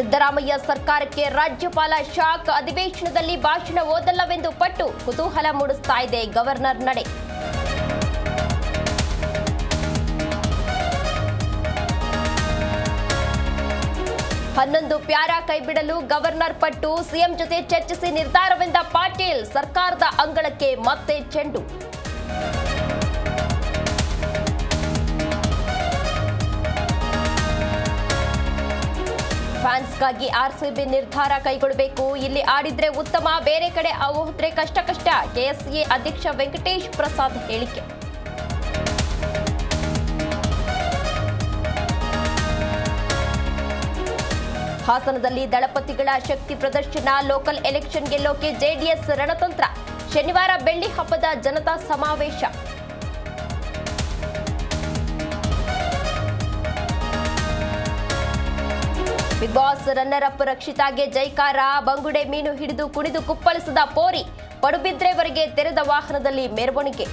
ಸಿದ್ದರಾಮಯ್ಯ ಸರ್ಕಾರಕ್ಕೆ ರಾಜ್ಯಪಾಲ ಶಾಕ್. ಅಧಿವೇಶನದಲ್ಲಿ ಭಾಷಣ ಓದಲ್ಲವೆಂದು ಪಟ್ಟು ಕುತೂಹಲ ಮೂಡಿಸ್ತಾ ಇದೆ ಗವರ್ನರ್ ನಡೆ. ಹನ್ನೊಂದು ಪ್ಯಾರಾ ಕೈಬಿಡಲು ಗವರ್ನರ್ ಪಟ್ಟು. ಸಿಎಂ ಜೊತೆ ಚರ್ಚಿಸಿ ನಿರ್ಧಾರವೆಂದ ಪಾಟೀಲ್. ಸರ್ಕಾರದ ಅಂಗಳಕ್ಕೆ ಮತ್ತೆ ಚೆಂಡು. ಫ್ಯಾನ್ಸ್ಗಾಗಿ ಆರ್ಸಿಬಿ ನಿರ್ಧಾರ ಕೈಗೊಳ್ಳಬೇಕು. ಇಲ್ಲಿ ಆಡಿದ್ರೆ ಉತ್ತಮ, ಬೇರೆ ಕಡೆ ಹೋದ್ರೆ ಕಷ್ಟ. ಕೆಎಸ್ಸಿಎ ಅಧ್ಯಕ್ಷ ವೆಂಕಟೇಶ್ ಪ್ರಸಾದ್ ಹೇಳಿಕೆ. ಹಾಸನದಲ್ಲಿ ದಳಪತಿಗಳ ಶಕ್ತಿ ಪ್ರದರ್ಶನ. ಲೋಕಲ್ ಎಲೆಕ್ಷನ್ ಗೆಲ್ಲೋಕೆ ಜೆಡಿಎಸ್ ರಣತಂತ್ರ. ಶನಿವಾರ ಬೆಳ್ಳಿ ಹಬ್ಬದ ಜನತಾ ಸಮಾವೇಶ. ಬಿಗ್ ಬಾಸ್ ರನ್ನರ್ ಅಪ್ ರಕ್ಷಿತಾಗೆ ಜೈಕಾರ. ಬಂಗುಡೆ ಮೀನು ಹಿಡಿದು ಕುಣಿದು ಕುಪ್ಪಳಿಸಿದ ಪೋರಿ. ಪಡುಬಿದ್ರೆವರೆಗೆ ತೆರೆದ ವಾಹನದಲ್ಲಿ ಮೆರವಣಿಗೆ.